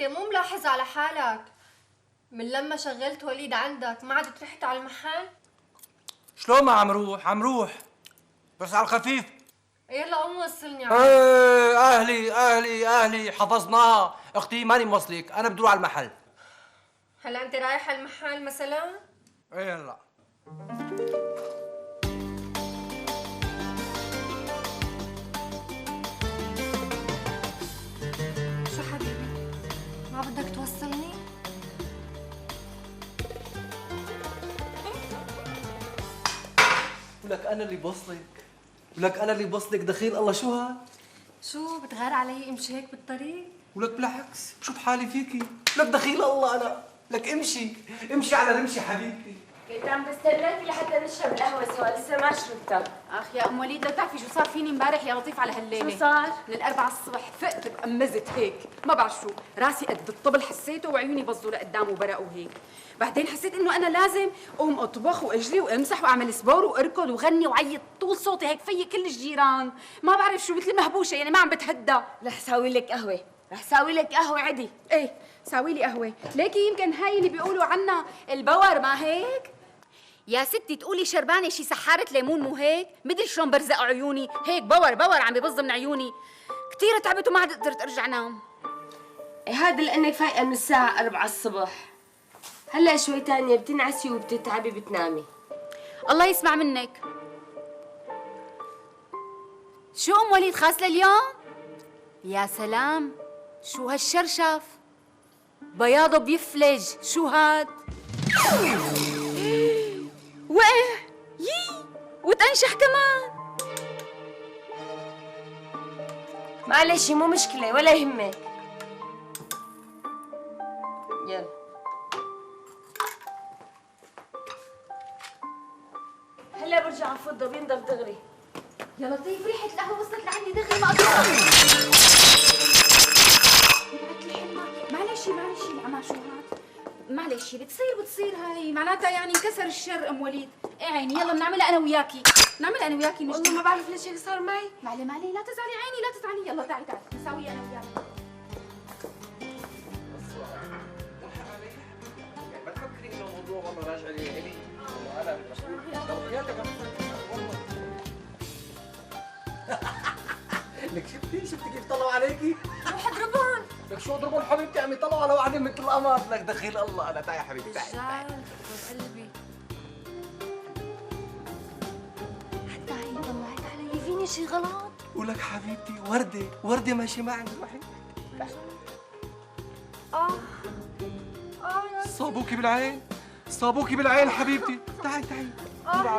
انت مو ملاحظ على حالك من لما شغلت وليد عندك ما عدت رحت على المحل؟ شلون ما عم روح بس على الخفيف. يلا قوم وصلني ايه اهلي حفظناها. اختي ماني موصلك، انا بدور على المحل. هلا انت رايح على المحل مثلا؟ ايه يلا. شو حبيبي؟ ما بدك توصلني؟ ولك انا اللي بوصلك دخيل الله. شو هاد؟ شو بتغار علي امشي هيك بالطريق؟ ولك بالعكس بشوف حالي فيكي. لك دخيل الله انا. لك امشي على رمشي حبيبتي. كنت عم بستناكي لحتى نشرب القهوة سوا، لسه ما شربتها. اخ يا ام وليد، لو تعرفي شو صار فيني امبارح يا لطيف على هالليله. شو صار؟ من الأربعة الصبح فقت بقمزت هيك، ما بعرف شو، راسي قد الطبل حسيته وعيوني بزوا لقدام وبرقوا هيك. بعدين حسيت انه انا لازم اقوم اطبخ واجري وامسح واعمل سبور واركض وغني وعيط طول صوتي هيك في كل الجيران. ما بعرف شو، مثل المهبوشه يعني ما عم بتهدى. رح ساوي لك قهوة، عدي. ايه ساوي لي قهوه، ليكي يمكن هاي اللي بيقولوا عنها البور، ما هيك؟ يا ستي تقولي شربانه شي سحاره ليمون، مو هيك؟ مدري شلون برزق عيوني هيك باور عم ببظ من عيوني. كثير تعبت وما عاد قدرت ارجع انام. هذا لانك فايقة من الساعة 4 الصبح. هلا شوي تانية بتنعسي وبتتعبي بتنامي. الله يسمع منك. شو ام وليد خاصله اليوم؟ يا سلام، شو هالشرشف بياضه بيفلج، شو هاد؟ وقع يي وتنشح كمان. معلش مو مشكلة ولا يهمك. يلا هلا برجع افضه بينضف دغري. يا لطيف ريحة القهوة وصلت لعندي دغري، ما اقدر. معلش العمى، شو هاد؟ معلش بتصير هاي، معناتها يعني انكسر الشر ام وليد. ايه عيني، يلا بنعملها انا وياكي نجي. والله ما بعرف ليش هيك صار معي. معلي لا تزعلي عيني، لا تزعلي. يلا تعالي نساوي انا وياكي. ما تفكري انه الموضوع والله راجع لي انا مسؤول. لك شفتي كيف طلعوا عليكي؟ روح اضربهم. لك شو اضربهم حبيبتي؟ عم يطلعوا على واحدة مثل القمر. لك دخيل الله انا. تعي حبيبتي تعي. رجال قلبي. حتى هي طلعت علي، فيني شي غلط؟ ولك حبيبتي وردة ماشي معي. روحي. صابوكي بالعين حبيبتي. تعي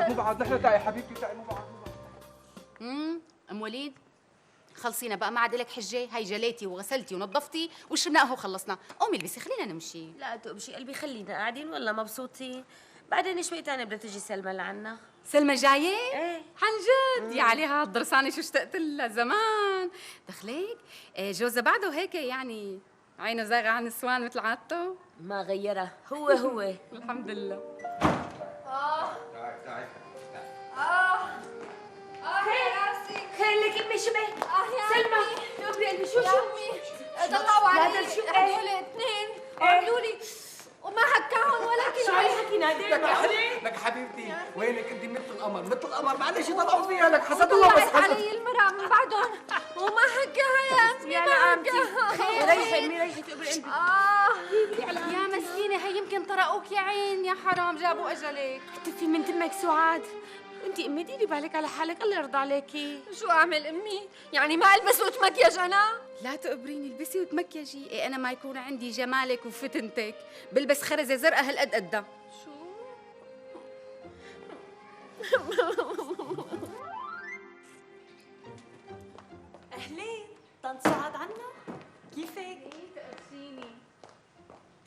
مو بعد نحن. تعي حبيبتي تعي مو بعد. ام وليد خلصينا بقى، ما عاد لك حجه. هاي جليتي وغسلتي ونظفتي وشربنا قهوه وخلصنا. قومي البسي خلينا نمشي. لا تقبشي قلبي، خلينا قاعدين والله مبسوطين. بعدين شوي تاني بدها تجي سلمى لعنا. سلمى جايه؟ ايه عن جد؟ يا عليها الضرسانه، شو اشتقت لها زمان. دخليك جوزها بعده هيك يعني عينه زاغه عن النسوان مثل عادته. ما غيرها، هو الحمد لله. تعي خير لك امي شبه. يا سلمى تقبري قلبي. شو طلعوا علي لا شو هدول اثنين عملوا لي وما حكاهم ولا شو كلمه. عم يحكي نادر؟ لك حبيبتي وينك انت؟ مثل القمر معلش يطلعوا فيها. لك حسدوها بس طلعت علي المرأة من بعدهم وما حكاها يا امي. يا نعمتي ريحي امي ريحي تقبري قلبي. يا مسكينه، هي يمكن طرقوك يا عين، يا حرام جابوا اجلك. اختفي من تمك سعاد. وانتي امي ديري بالك على حالك، الله يرضى عليكي. شو اعمل امي؟ يعني ما البس واتمكيج انا؟ لا تقبريني، البسي وتمكيجي. ايه انا ما يكون عندي جمالك وفتنتك بلبس خرزه زرقاء هالقد قدها. شو؟ اهلين طنط سعاد عنا، كيفك؟ تقبريني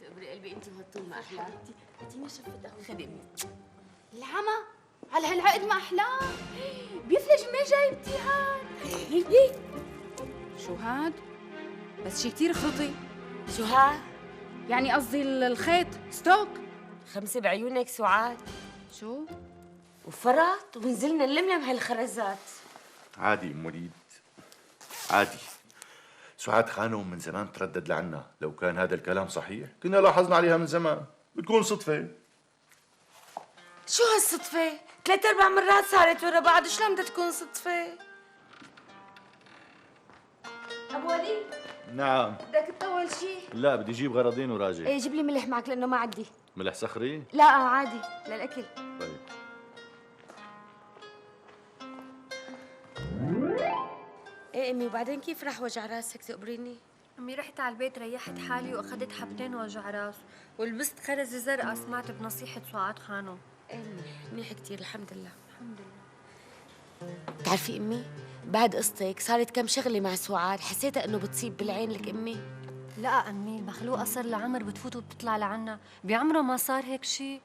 تقبري قلبي انت وهالطول ما احلى. اديني شفت قهوه. خدي امي. العمى على هالعقد ما احلاه، بيفلج ما جايبتي هاد. شو هاد؟ بس شي كتير خطي. شو ها؟ يعني قصدي الخيط ستوك. 5 بعيونك سعاد. شو؟ وفرط ونزلنا نلملم هالخرزات. عادي ام وليد عادي. سعاد خانم من زمان تردد لعنا، لو كان هذا الكلام صحيح كنا لاحظنا عليها من زمان، بتكون صدفة. شو هالصدفة؟ 3-4 مرات صارت ورا بعض، شلون بدها تكون صدفة؟ ابو وليد نعم. بدك تطول شيء؟ لا بدي اجيب غرضين وراجع. ايه جيب لي ملح معك لانه ما عندي. ملح صخري؟ لا عادي للاكل. طيب. ايه امي وبعدين كيف راح وجع راسك تقبريني؟ امي رحت على البيت ريحت حالي واخذت حبتين وجع راس ولبست خرزه زرقاء سمعت بنصيحه سعاد خانم. ايه منيح كثير الحمد لله. الحمد لله. بتعرفي امي بعد قصتك صارت كم شغله مع سعاد حسيتها انه بتصيب بالعين لك امي. لا امي المخلوقه صار لعمر بتفوت وبتطلع لعنا، بعمره ما صار هيك شيء.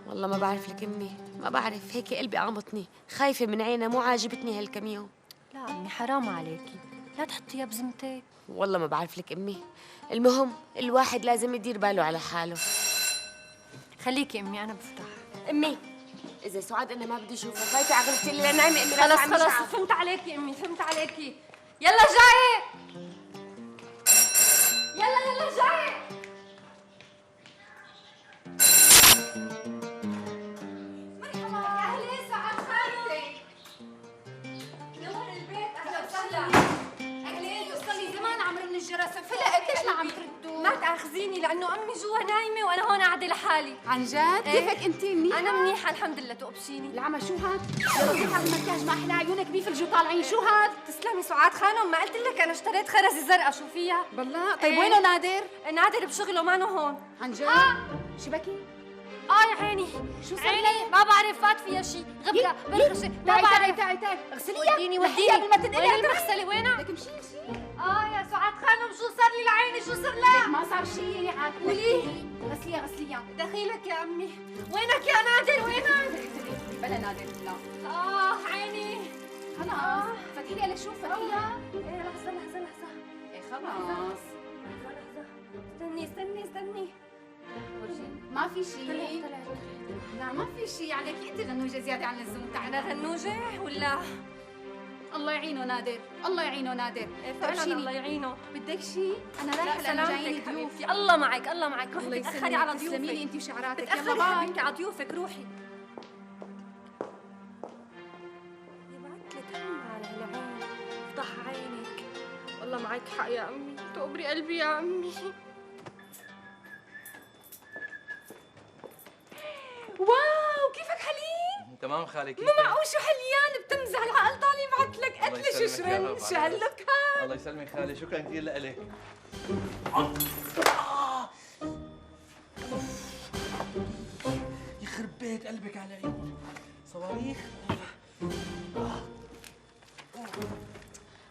والله ما بعرف لك امي، ما بعرف، هيك قلبي عمطني، خايفه من عينها، مو عاجبتني هالكم يوم. لا امي حرام عليكي، لا تحطيها بذمتك. والله ما بعرف لك امي، المهم الواحد لازم يدير باله على حاله. خليكي امي انا بفتح. امي اذا سعاد انا ما بدي اشوفها، خايفه على غرفتي اللي نايمه امي. خلص خلص فهمت عليكي امي فهمت عليكي. يلا جاي يلا جاي. مرحبا يا اهلين سعاد خانم. نور البيت اهلا وسهلا. اهلين صار لي زمان عم رن الجرس فلقت ليش ما عم تردوا؟ ما تاخذيني لانه امي جوا نايمه وانا هون قاعده لحالي. عن جد؟ إيه؟ كيفك انت منيحه؟ انا منيحه الحمد لله. تقبشيني؟ العمى شو هاد؟ يلا روحي بالمكياج ما احلى عيونك بيفلجوا طالعين، شو هاد؟ تسلمي سعاد خانم، ما قلت لك انا اشتريت خرزه زرقاء شو فيها؟ بالله طيب إيه. وينه نادر؟ نادر بشغله مانو هون. عن جد؟ شبكي؟ يا عيني شو صار عيني ما بعرف فات فيها شيء غبره برخشه ما بعرف. تعي اغسليها وديني قبل ما تنقلي وين على المغسله وينها؟ لك مشي يا سعاد خانم شو صار لي لعيني شو صار لها؟ ما صار شيء عاد قولي. غسليها دخيلك يا امي. وينك يا نادر وينك؟ بلا نادر لا عيني خلاص فتحي لي على شو فتحيها؟ ايه لحظه ايه خلاص استني ما في شيء طلعت لا ما في شيء يعني اكيد غنوجه زياده عن اللزوم انا تعالى غنوجه ولا؟ الله يعينه نادر الله يعينه نادر فعلا الله يعينه. بدك شيء انا رايحه لانه جايين ضيوف حبيبتي. الله معك الله معك. روحي الله بتاخري على يسلمك تسلمي لي ضيوفك. انت وشعراتك يلا بتاخري باي حبيبتي على ضيوفك. روحي يبعت لك هم على العين فضح عينك. والله معك حق يا امي تقبري قلبي يا امي. واو كيفك حليم تمام خالي كيف؟ مو معقول شو حليان بتمزح العقل طالع يبعت لك الله قتله يسلمك يا شو رب. شو هاللوك هاد الله يسلمك خالي، شكرا كثير لك. يخرب بيت قلبك علي صواريخ.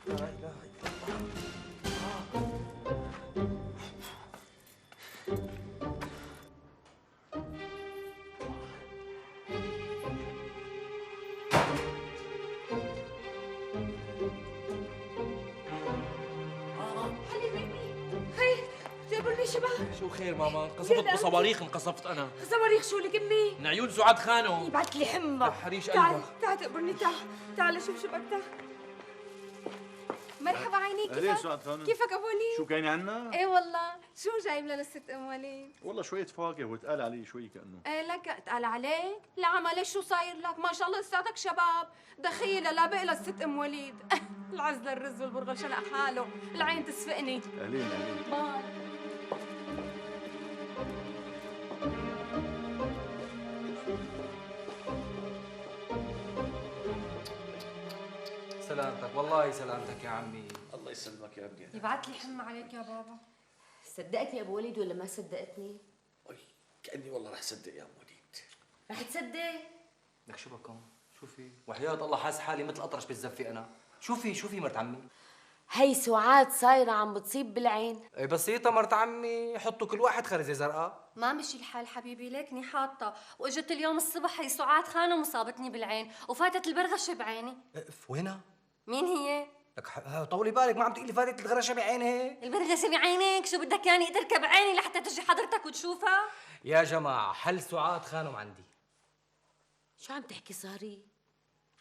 لا اله الا الله. هي جابوا لي شباب. شو خير ماما؟ انقصفت بصواريخ انقصفت انا صواريخ شو لك امي؟ من عيون سعاد خانم. يبعت لي حمى. حريش تعال قلبها. تعال تقبرني تعال شوف شبك تعال. مرحبا عيني اهلين كيفك؟ سعاد خانم. كيفك ابو وليد؟ شو كاينه عنا؟ ايه والله شو جايب لنا الست ام وليد؟ والله شوية فواكه واتقال علي شوي كأنه. ايه لك اتقال عليك؟ لا عمالك شو صاير لك؟ ما شاء الله لساتك شباب، دخيلة لا بقى للست ام وليد. العز للرز والبرغل شنق حاله، العين تسفقني. اهلين. باي. سلامتك والله سلامتك يا عمي. الله يسلمك يا ابني. يبعت لي حمى عليك يا بابا. صدقتني ابو وليد ولا ما صدقتني؟ كأني والله رح صدق يا ابو وليد. رح تصدق؟ لك شو بكون؟ شو في؟ وحياة الله حاس حالي مثل اطرش بالزفه انا. شو في مرت عمي؟ هي سعاد صايره عم بتصيب بالعين. ايه بسيطة مرت عمي، حطوا كل واحد خرزة زرقاء. ما مشي الحال حبيبي ليكني حاطه واجت اليوم الصبح هي سعاد خانم وصابتني بالعين وفاتت البرغشه بعيني. اف وينها؟ مين هي؟ لك طولي بالك ما عم تقلي فاتت الغرشه بعينها. البرغشه بعينك شو بدك يعني تركب عيني لحتى تجي حضرتك وتشوفها؟ يا جماعة حل سعاد خانم عندي. شو عم تحكي صهري؟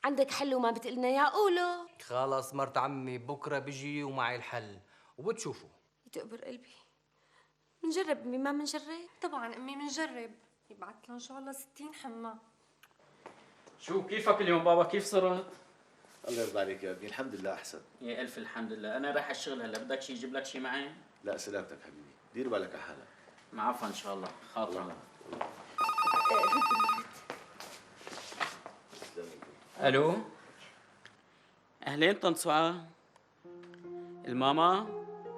عندك حل وما بتقلنا يا قولوا. خلص مرت عمي بكره بيجي ومعي الحل وبتشوفوا. تقبر قلبي. منجرب امي ما منجرب؟ طبعا امي منجرب. يبعث له ان شاء الله 60 حمى. شو كيفك اليوم بابا؟ كيف صرت؟ الله يرضى عليك يا ابني، الحمد لله احسن. يا الف الحمد لله، انا رايح الشغل هلا، بدك شي اجيب لك شي معي؟ لا سلامتك حبيبي، دير بالك على حالك. معفى ان شاء الله، خاطر. الو اهلين طنط سعاد. الماما؟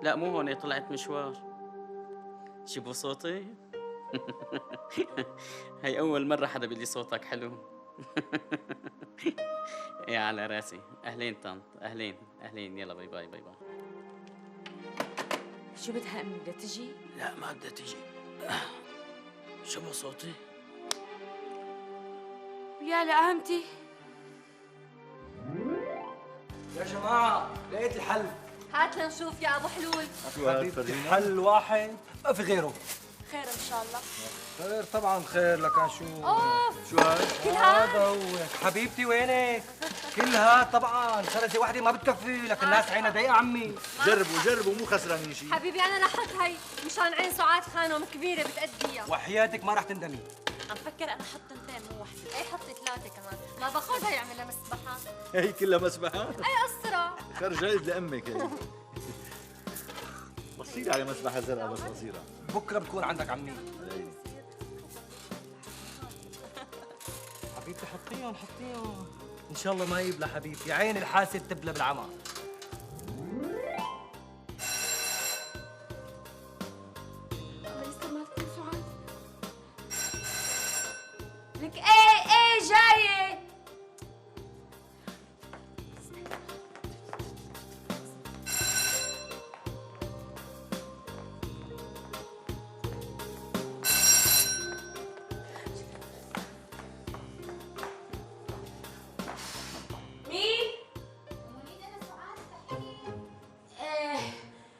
لا مو هون، طلعت مشوار. شبوا صوتي؟ هي أول مرة حدا بيقول لي صوتك حلو. يا على راسي. أهلين طنط، أهلين أهلين، يلا باي باي باي باي. شو بدها امي؟ بدها تجي؟ لا ما بدها تيجي. شبوا صوتي؟ يا لقامتي. يا جماعه لقيت الحل. هات لنشوف يا ابو حلول. شو هاد فرجينا؟ حل واحد ما في غيره. خير ان شاء الله. خير طبعا خير، لكن شو؟ شو هاد؟ هذا هو حبيبتي. وينك؟ كلها طبعا، خرزه واحده ما بتكفي، لكن الناس عينها ضيقه عمي. جربوا مو خسرانين شيء. حبيبي انا رح هي مشان عين سعاد خانم كبيره بتأديها. وحياتك ما رح تندمي. عم فكر انا حط تنتين مو وحده. اي حطي 3 كمان، ما باخذها يعمل لها مسبحه. هي كلها مسبحات. اي قصره. خرج عيد لامك هي. بصير على مسبحه زرقاء بس بصيره. بكره بتكون عندك عمي. حبيبتي حطيهم ان شاء الله ما يبلى حبيبتي، عين الحاسد تبلى بالعمى. لسه ما تكون سعاد. لك ايه جايه. مين؟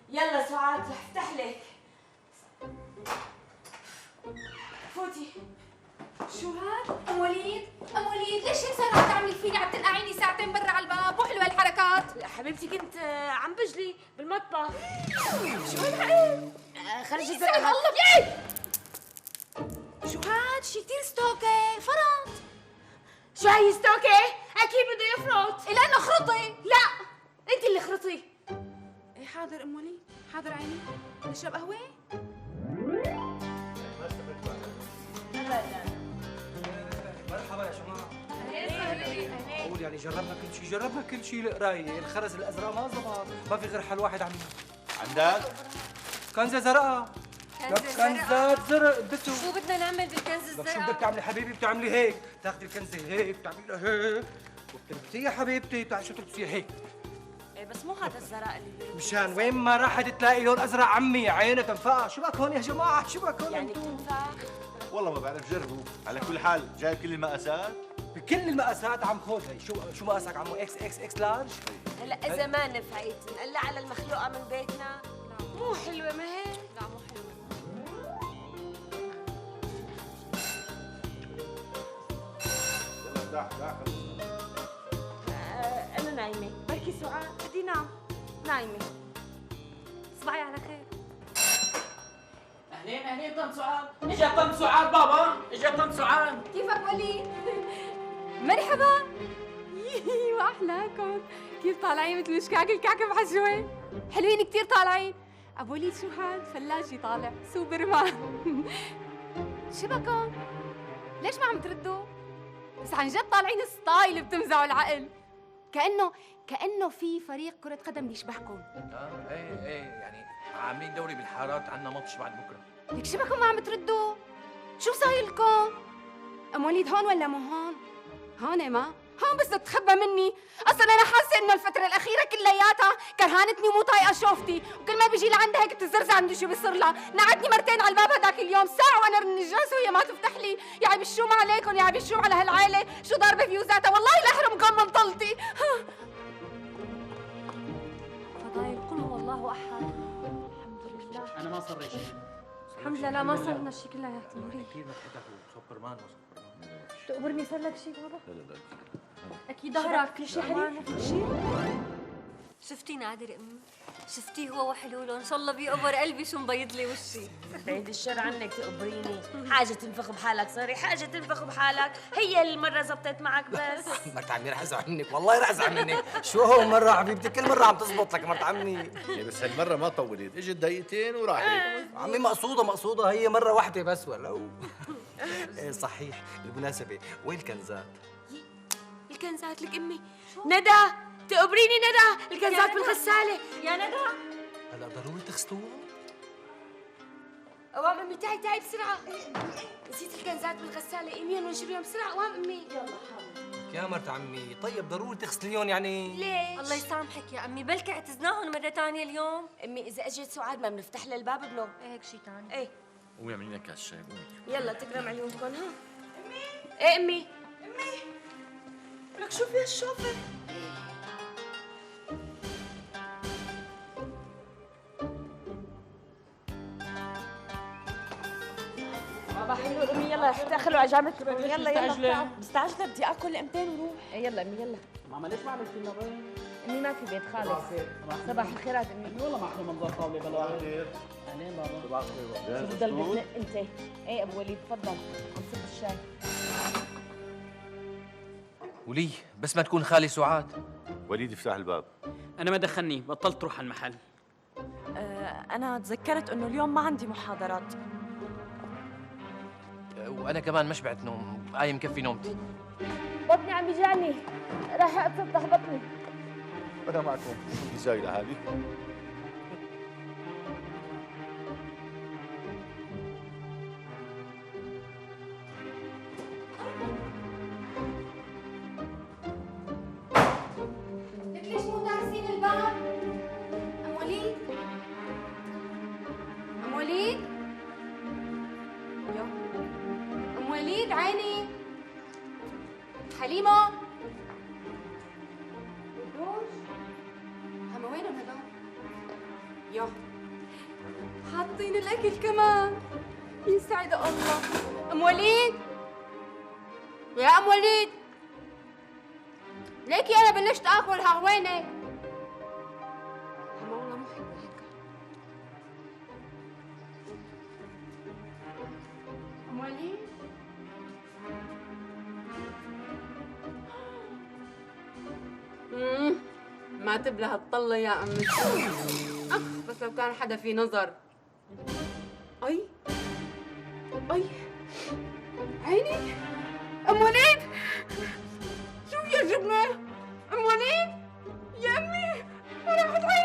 يلا سعاد رح افتح لك. فوتي. شو هاد؟ ام وليد ليش هيك صار عم تعملي فيني؟ عم تنقعيني ساعتين برا على الباب، مو حلوه الحركات. لا حبيبتي كنت عم بجلي بالمطبخ. شو هالحقيقة؟ خرجت يسعد زرقاء. الله ياي. شو هاد؟ شي كثير ستوكي، فرط. شو هي ستوكي؟ اكيد بده يفرط. لانه خرطي. لا انت اللي خرطي. ايه حاضر ام وليد، حاضر عيني. نشرب قهوه؟ مرحبا يا جماعه. قول يعني جربنا كل شيء. القرايه الخرز الازرق ما زبط، ما في غير حل واحد عمي. عندك؟ كنزه زرقاء. كنزات زرق بدته. شو بدنا نعمل بالكنز لك شو بدك الزرقاء؟ تعملي حبيبي؟ بتعملي هيك، تاخذي الكنزه هيك، بتعملي لها هيك وبتلبسيها حبيبتي. بتعرفي شو تلبسيها هيك؟ ايه بس مو هذا الزرق اللي مشان وين ما راحت تلاقي لون ازرق عمي، عينها تنفقع. شو بك هون يا جماعه؟ شو بك هون يعني انتو؟ بتنفع؟ والله ما بعرف، جربوا. على كل حال جايب كل المقاسات؟ بكل المقاسات عم خذ. هي شو مقاسك عمو؟ اكس لارج؟ هلا اذا ما نفعت نقلع على المخلوقه من بيتنا. مو حلوه ما هيك؟ لا مو حلو. يلا داح انا نايمه. بركي سعاد بدي نام. نايمه. تصبحي على خير. أهلين طنط سعاد. إجا طنط سعاد بابا، إجا طنط سعاد. كيفك وليد؟ مرحبا. واحلاكم. كيف طالعين مثل مشكاك الكعكه بحجوين؟ حلوين كثير طالعين. ابو وليد شو حال؟ فلاجي طالع سوبرمان. شبكن؟ ليش ما عم تردوا؟ بس عن جد طالعين ستايل بتمزعوا العقل. كأنه في فريق كرة قدم بيشبهكم. ايه يعني عاملين دوري بالحارات، عنا ماتش بعد بكره. لك شبكن ما عم تردوا؟ شو صاير لكم؟ ام وليد هون ولا مو هون؟ هون ما؟ هون بس تتخبى مني. اصلا انا حاسه انه الفتره الاخيره كلياتها كرهانتني ومو طايقه شوفتي، وكل ما بيجي لعندها هيك بتزرزع عندي شو بيصير لها. نعتني مرتين على الباب هداك اليوم، ساعه وانا رن الجرس وهي ما تفتح لي. يا عيب الشوم عليكم، يا عيب الشوم على هالعائله، شو ضاربه فيوزاتها، والله لا احرمكم من طلتي. فضايل قل هو الله احد. الحمد لله. أنا ما صار لي شيء. الحمد لله ما صار لنا شيء كلياتنا. كثير بتحبك سوبرمان. تقبرني صار لك شيء بابا؟ لا اكيد ظهرك كل شيء حلو. شفتي نادر امي؟ شفتيه هو وحلوله ان شاء الله بيقبر قلبي شو مبيض لي وشي. بعيد الشر عنك تقبريني، حاجة تنفخ بحالك صاري، حاجة تنفخ بحالك، هي المرة زبطت معك بس. مرت عمي رح ازعل منك، والله رح ازعل منك. شو هو مرة حبيبتي كل مرة عم تزبط لك مرت عمي. بس هالمرة ما طولت، اجت دقيقتين وراحت. عمي مقصودة هي مرة واحدة بس ولو. إيه صحيح، بالمناسبة وين الكنزات؟ الكنزات لك امي. ندى تقبريني ندى، الكنزات بالغسالة. يا ندى هلا ضروري تغسلوها؟ قوام امي تعي تعي بسرعة. نسيت الكنزات بالغسالة، قيميهم وانشريهم بسرعة قوام امي. يلا حاضر. يا مرت عمي طيب ضروري تغسليهم يعني. ليش؟ الله يسامحك يا امي، بلكي اعتزناهم مرة ثانية اليوم. امي إذا اجت سعاد ما بنفتح لها الباب بلو. هيك شيء ثاني. ايه قومي اعملي لنا كاس شاي قومي. يلا تكرم عيونكم ها. امي ايه امي. لك شوفي هالشوفة. بابا حلو امي يلا رح تاخروا على جامعة البنية. يلا يلا مستعجلة بدي اكل امتين وروح. ايه يلا امي يلا. ماما ليش ما عملتي لنا بيض؟ امي ما في بيت خالص. صباح الخيرات امي. والله ما احلى منظر طاوله بلا واحد. اهلين بابا. شو بتضل بتنق انت؟ ايه ابو وليد تفضل عم صب الشاي. ولي بس ما تكون خالي سعاد. وليد افتح الباب. انا ما دخلني، بطلت روح على المحل. أنا تذكرت إنه اليوم ما عندي محاضرات. وانا كمان ما شبعت نوم، قايم مكفي نومتي. بطني عم بيجعني، راح اتفتح بطني. انا معكم، شو زايد هذه؟ لك ليش مو دارسين الباب؟ ام وليد؟ ام وليد؟ ام وليد عيني حليمة ودوش هم وينهم هدول؟ يا حاطين الاكل كمان. يسعد الله. ام وليد يا ام وليد ليكي انا بلشت اكل ها وينك؟ هم والله مو حلوة هيك. ام وليد ما تبلى هالطلة يا أمي. بس لو كان حدا في نظر. أي أي عيني. أم وليد شو يا جبنة؟ أم وليد يا أمي راحت عيني.